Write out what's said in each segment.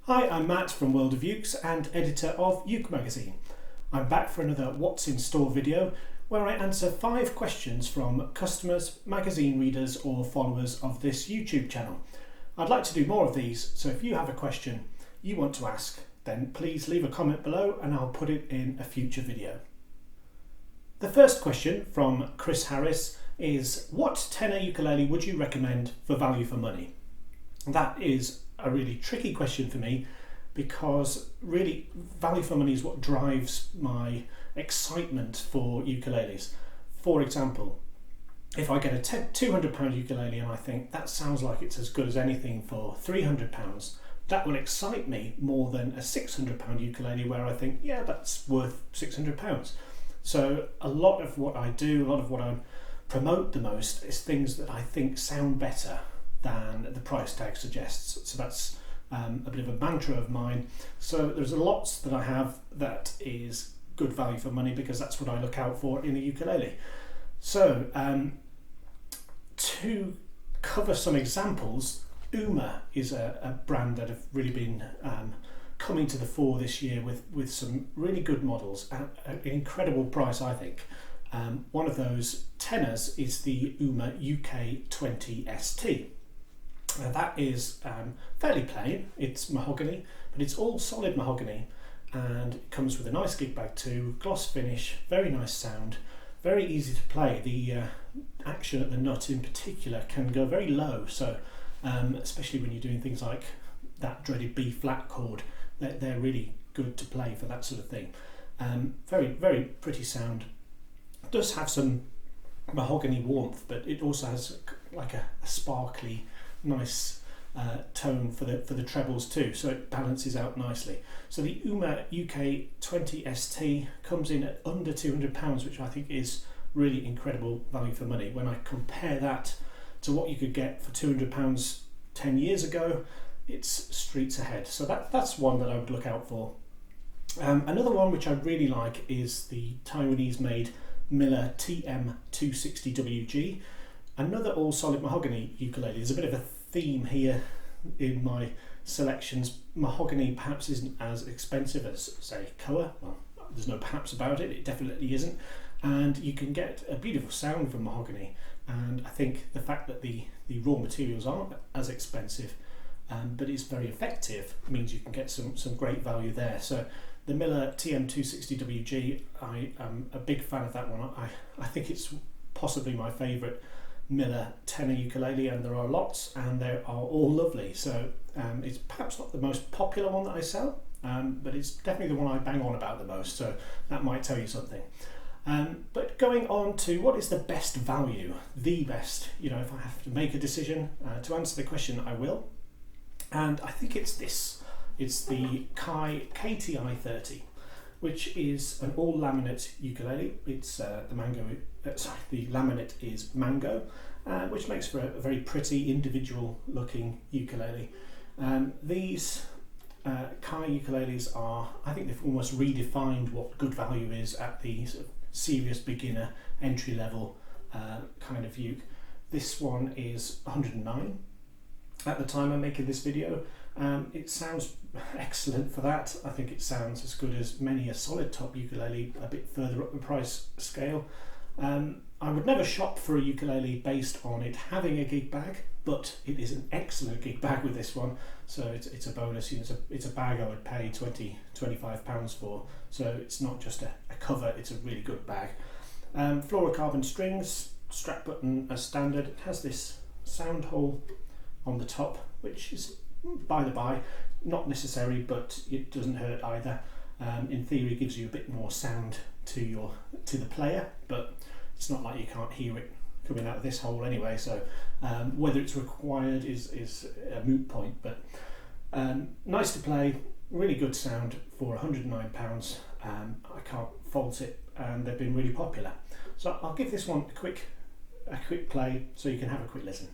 Hi, I'm Matt from World of Ukes and editor of Uke magazine. I'm back for another What's in Store video where I answer 5 questions from customers, magazine readers or followers of this YouTube channel. I'd like to do more of these, so if you have a question you want to ask, then please leave a comment below and I'll put it in a future video. The first question from Chris Harris is, what tenor ukulele would you recommend for value for money? That is a really tricky question for me because really value for money is what drives my excitement for ukuleles. For example, if I get a £200 ukulele and I think that sounds like it's as good as anything for £300, that will excite me more than a £600 ukulele where I think, yeah, that's worth £600. So a lot of what I do, a lot of what I promote the most is things that I think sound better than the price tag suggests. So that's a bit of a mantra of mine. So there's lots that I have that is good value for money because that's what I look out for in a ukulele. So to cover some examples, Uma is a brand that have really been coming to the fore this year with some really good models at an incredible price, I think. One of those tenors is the Uma UK20 ST. Now that is fairly plain, it's mahogany, but it's all solid mahogany and it comes with a nice gig bag too, gloss finish, very nice sound, very easy to play. The action at the nut in particular can go very low, so especially when you're doing things like that dreaded B flat chord, they're really good to play for that sort of thing. Very, very pretty sound. It does have some mahogany warmth, but it also has like a sparkly nice tone for the trebles too, so it balances out nicely. So the Uma UK20 ST comes in at under £200, which I think is really incredible value for money. When I compare that to what you could get for £200 10 years ago, it's streets ahead. So that's one that I would look out for. Another one which I really like is the Taiwanese made Miller TM260WG. Another all solid mahogany ukulele. There's a bit of a theme here in my selections. Mahogany perhaps isn't as expensive as, say, koa. Well, there's no perhaps about it, it definitely isn't. And you can get a beautiful sound from mahogany. And I think the fact that the raw materials aren't as expensive, but it's very effective, means you can get some great value there. So the Miller TM260WG, I am a big fan of that one. I think it's possibly my favourite Miller tenor ukulele, and there are lots and they are all lovely. So it's perhaps not the most popular one that I sell, but it's definitely the one I bang on about the most, so that might tell you something. But going on to what is the best value, the best, if I have to make a decision to answer the question, I will. And I think it's this. It's the Kai KTI 30, which is an all laminate ukulele. It's the laminate is mango, which makes for a very pretty individual looking ukulele. These Kai ukuleles are, I think they've almost redefined what good value is at the sort of serious beginner entry level kind of uke. This one is 109 at the time I'm making this video. It sounds excellent for that. I think it sounds as good as many a solid top ukulele a bit further up the price scale. I would never shop for a ukulele based on it having a gig bag, but it is an excellent gig bag with this one, so it's a bonus. It's a bag I would pay £20-25 for, so it's not just a cover, it's a really good bag. Fluorocarbon strings, strap button as standard. It has this sound hole on the top, which is, by the by, not necessary, but it doesn't hurt either. In theory, it gives you a bit more sound to the player, but it's not like you can't hear it coming out of this hole anyway. So whether it's required is a moot point. But nice to play, really good sound for £109. I can't fault it, and they've been really popular. So I'll give this one a quick play so you can have a quick listen.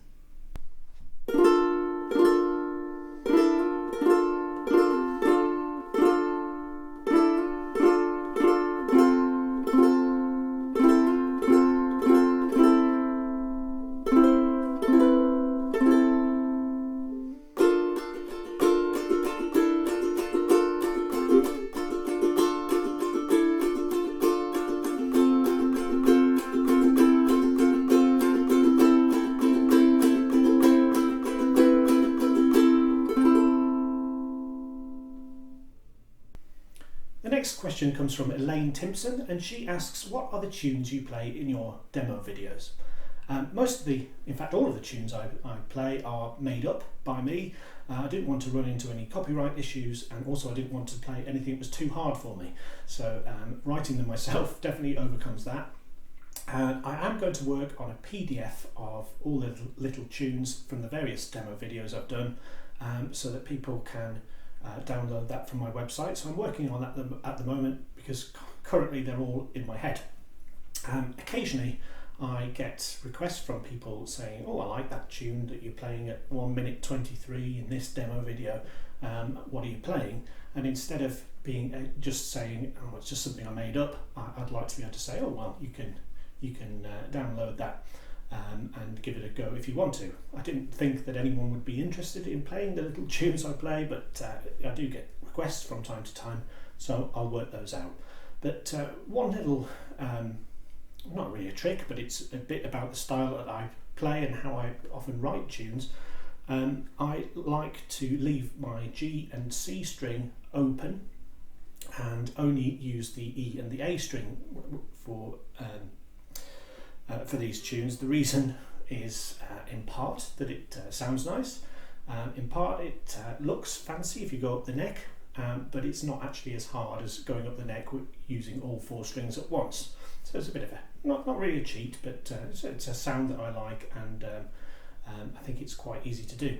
question comes from Elaine Timpson, and she asks, what are the tunes you play in your demo videos? In fact all of the tunes I play are made up by me. I didn't want to run into any copyright issues, and also I didn't want to play anything that was too hard for me. So writing them myself definitely overcomes that. I am going to work on a PDF of all the little tunes from the various demo videos I've done, so that people can download that from my website. So I'm working on that at the moment, because currently they're all in my head. Occasionally I get requests from people saying, oh, I like that tune that you're playing at 1 minute 23 in this demo video, what are you playing? And instead of being just saying, oh, it's just something I made up, I'd like to be able to say, oh well, you can download that and give it a go if you want to. I didn't think that anyone would be interested in playing the little tunes I play, but I do get requests from time to time, so I'll work those out. But one little not really a trick, but it's a bit about the style that I play and how I often write tunes. I like to leave my G and C string open and only use the E and the A string for these tunes. The reason is in part that it sounds nice, in part it looks fancy if you go up the neck, but it's not actually as hard as going up the neck using all 4 strings at once. So it's a bit of a, not really a cheat, but it's a sound that I like, and I think it's quite easy to do.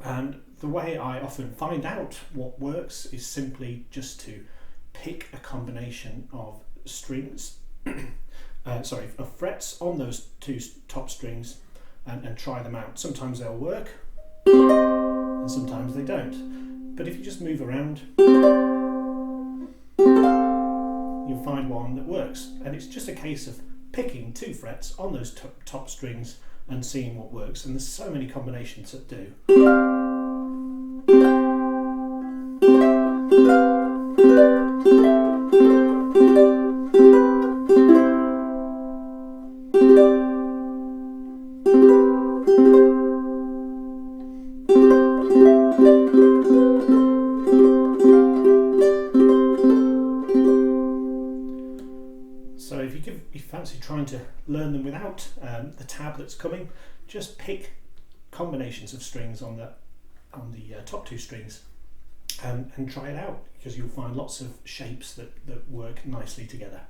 And the way I often find out what works is simply just to pick a combination of strings, of frets on those 2 top strings, and try them out. Sometimes they'll work, and sometimes they don't. But if you just move around, you'll find one that works, and it's just a case of picking 2 frets on those top strings and seeing what works. And there's so many combinations that do. So if you fancy trying to learn them without the tab that's coming, just pick combinations of strings on the top 2 strings and try it out, because you'll find lots of shapes that work nicely together.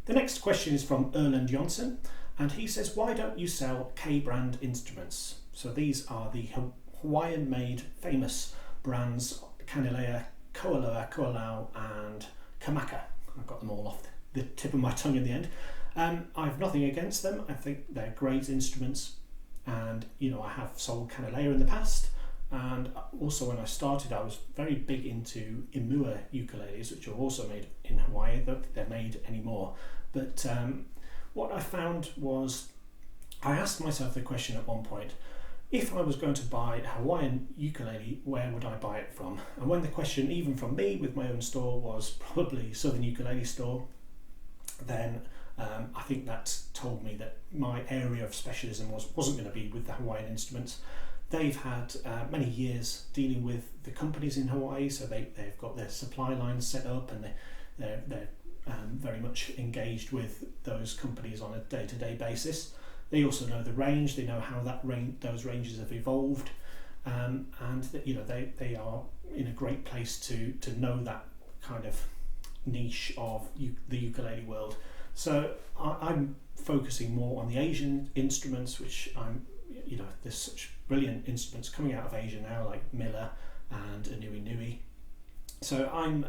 The next question is from Erland Johnson, and he says, why don't you sell K-brand instruments? So these are the Hawaiian-made famous brands Kanilea, Koaloa, Koalau and Kamaka. I've got them all off the tip of my tongue in the end. I've nothing against them. I think they're great instruments, and I have sold Kanilea in the past, and also when I started I was very big into Imua ukuleles, which are also made in Hawaii, though they're made anymore. But what I found was, I asked myself the question at one point, if I was going to buy a Hawaiian ukulele, where would I buy it from? And when the question, even from me with my own store, was probably Southern Ukulele Store, then I think that told me that my area of specialism wasn't going to be with the Hawaiian instruments. They've had many years dealing with the companies in Hawaii, so they've got their supply lines set up, and they're very much engaged with those companies on a day-to-day basis. They also know the range, they know how those ranges have evolved, and they are in a great place to know that kind of niche of the ukulele world. So I'm focusing more on the Asian instruments, which there's such brilliant instruments coming out of Asia now, like Miller and Anui Nui. So I'm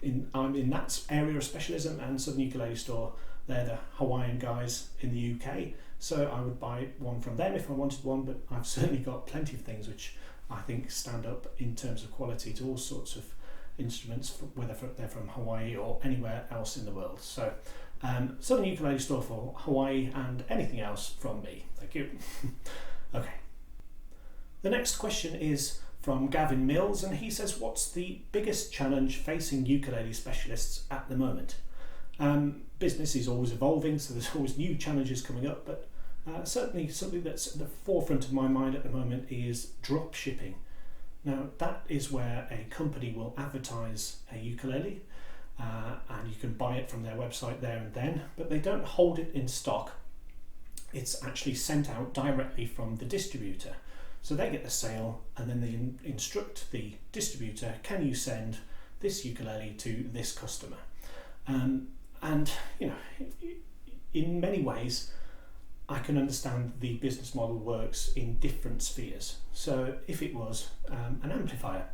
in that area of specialism, and Southern Ukulele Store, they're the Hawaiian guys in the UK. So I would buy one from them if I wanted one, but I've certainly got plenty of things which I think stand up in terms of quality to all sorts of instruments, whether they're from Hawaii or anywhere else in the world. So Southern Ukulele Store for Hawaii, and anything else from me. Thank you. Okay. The next question is from Gavin Mills, and he says, what's the biggest challenge facing ukulele specialists at the moment? Business is always evolving, so there's always new challenges coming up, but certainly something that's at the forefront of my mind at the moment is drop shipping. Now that is where a company will advertise a ukulele, and you can buy it from their website there and then, but they don't hold it in stock. It's actually sent out directly from the distributor. So they get the sale, and then they instruct the distributor, can you send this ukulele to this customer? And in many ways, I can understand the business model works in different spheres. So if it was an amplifier,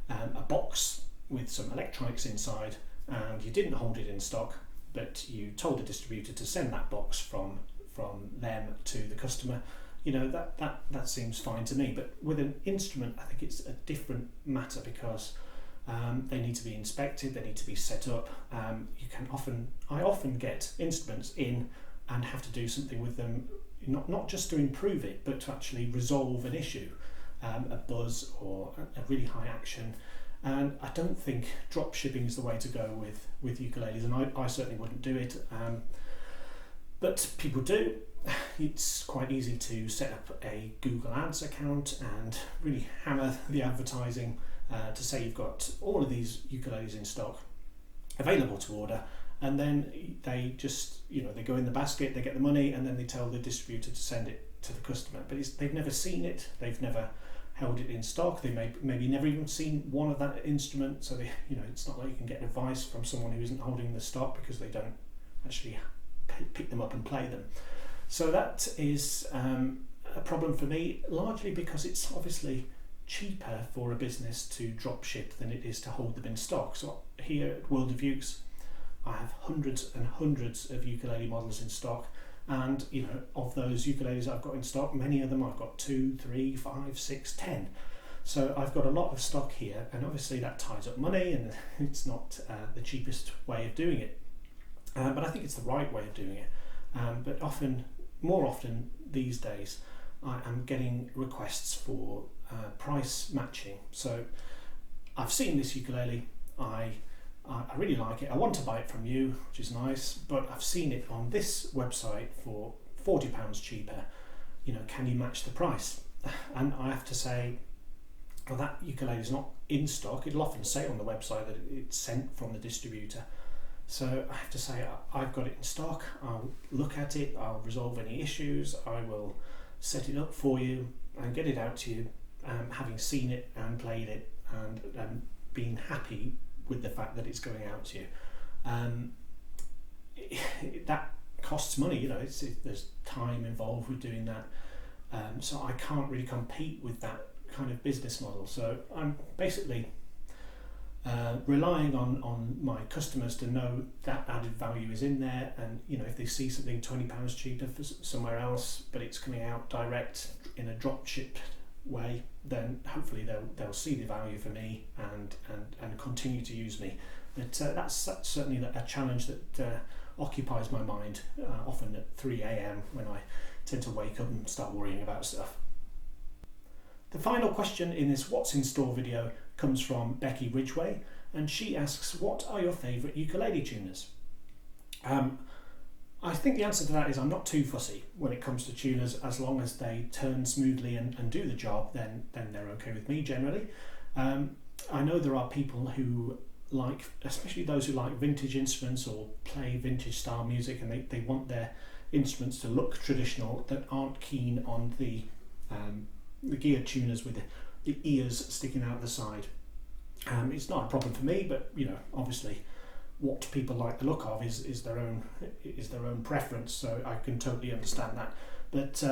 a box with some electronics inside, and you didn't hold it in stock, but you told the distributor to send that box from them to the customer, that seems fine to me. But with an instrument, I think it's a different matter, because they need to be inspected, they need to be set up. I often get instruments in and have to do something with them, not just to improve it, but to actually resolve an issue, a buzz or a really high action. And I don't think drop shipping is the way to go with ukuleles, and I certainly wouldn't do it. But people do. It's quite easy to set up a Google Ads account and really hammer the advertising to say you've got all of these ukuleles in stock available to order, and then they just, they go in the basket, they get the money, and then they tell the distributor to send it to the customer. But they've never seen it, they've never held it in stock, they maybe never even seen one of that instrument, so it's not like you can get advice from someone who isn't holding the stock, because they don't actually pick them up and play them. So that is a problem for me, largely because it's obviously cheaper for a business to drop ship than it is to hold them in stock. So here at World of Ukes, I have hundreds and hundreds of ukulele models in stock, and of those ukuleles I've got in stock, many of them I've got 2, 3, 5, 6, 10. So I've got a lot of stock here, and obviously that ties up money, and it's not the cheapest way of doing it. But I think it's the right way of doing it. But more often these days, I am getting requests for price matching. So I've seen this ukulele, I really like it, I want to buy it from you, which is nice, but I've seen it on this website for £40 cheaper, can you match the price? And I have to say, well, that ukulele is not in stock. It'll often say on the website that it's sent from the distributor. So I have to say, I've got it in stock, I'll look at it, I'll resolve any issues, I will set it up for you and get it out to you, having seen it and played it and being happy with the fact that it's going out to you. That costs money, there's time involved with doing that. So I can't really compete with that kind of business model. So I'm basically relying on my customers to know that added value is in there, and if they see something £20 cheaper for somewhere else, but it's coming out direct in a drop ship way, then hopefully they'll see the value for me and continue to use me. But that's certainly a challenge that occupies my mind often at 3 a.m. when I tend to wake up and start worrying about stuff. The final question in this What's in Store video comes from Becky Ridgway, and she asks, what are your favourite ukulele tuners? I think the answer to that is I'm not too fussy when it comes to tuners. As long as they turn smoothly and do the job, then they're okay with me generally. I know there are people who like, especially those who like vintage instruments or play vintage style music, and they want their instruments to look traditional, that aren't keen on the geared tuners with the ears sticking out the side. It's not a problem for me, but obviously what people like the look of is their own preference, so I can totally understand that. But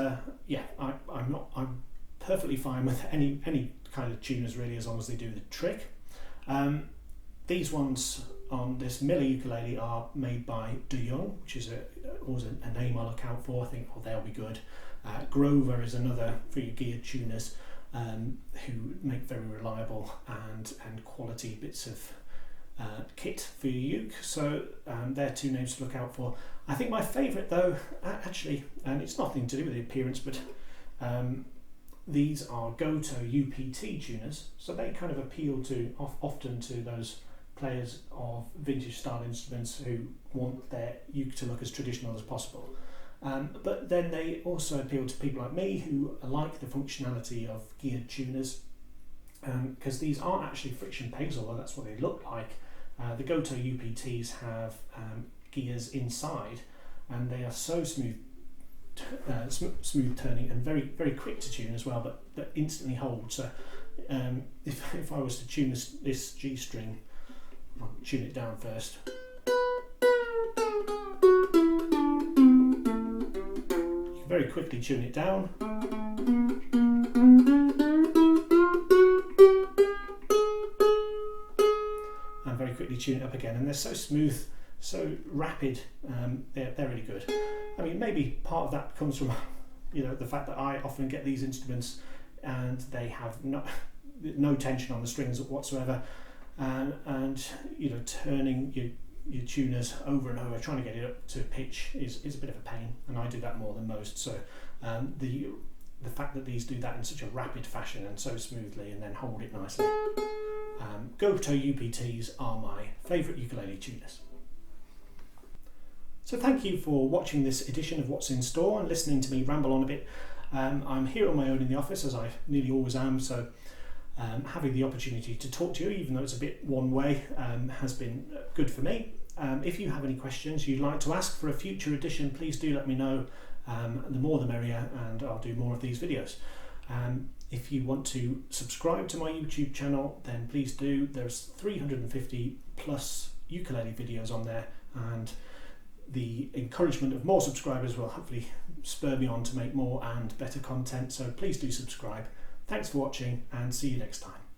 I'm perfectly fine with any kind of tuners really, as long as they do the trick. These ones on this Miller ukulele are made by De Young, which is always a name I look out for. I think, they'll be good. Grover is another for your geared tuners, who make very reliable and quality bits of kit for your uke. So they're two names to look out for. I think my favourite though, actually, and it's nothing to do with the appearance, but these are Goto UPT tuners. So they kind of appeal to often to those players of vintage style instruments who want their uke to look as traditional as possible. But then they also appeal to people like me who like the functionality of geared tuners. because these aren't actually friction pegs, although that's what they look like. The Goto UPTs have gears inside, and they are so smooth turning and very, very quick to tune as well, but that instantly hold. So if I was to tune this G string, I'll tune it down first. You can very quickly tune it down. And very quickly tune it up again, and they're so smooth, so rapid. They're really good. I mean, maybe part of that comes from the fact that I often get these instruments and they have no tension on the strings whatsoever, and turning your tuners over and over, trying to get it up to pitch is a bit of a pain, and I do that more than most. So the fact that these do that in such a rapid fashion and so smoothly and then hold it nicely. Goto UPTs are my favourite ukulele tuners. So thank you for watching this edition of What's in Store and listening to me ramble on a bit. I'm here on my own in the office, as I nearly always am, so having the opportunity to talk to you, even though it's a bit one way, has been good for me. If you have any questions you'd like to ask for a future edition, please do let me know. The more the merrier, and I'll do more of these videos. If you want to subscribe to my YouTube channel, then please do. There's 350 plus ukulele videos on there, and the encouragement of more subscribers will hopefully spur me on to make more and better content, so please do subscribe. Thanks for watching, and see you next time.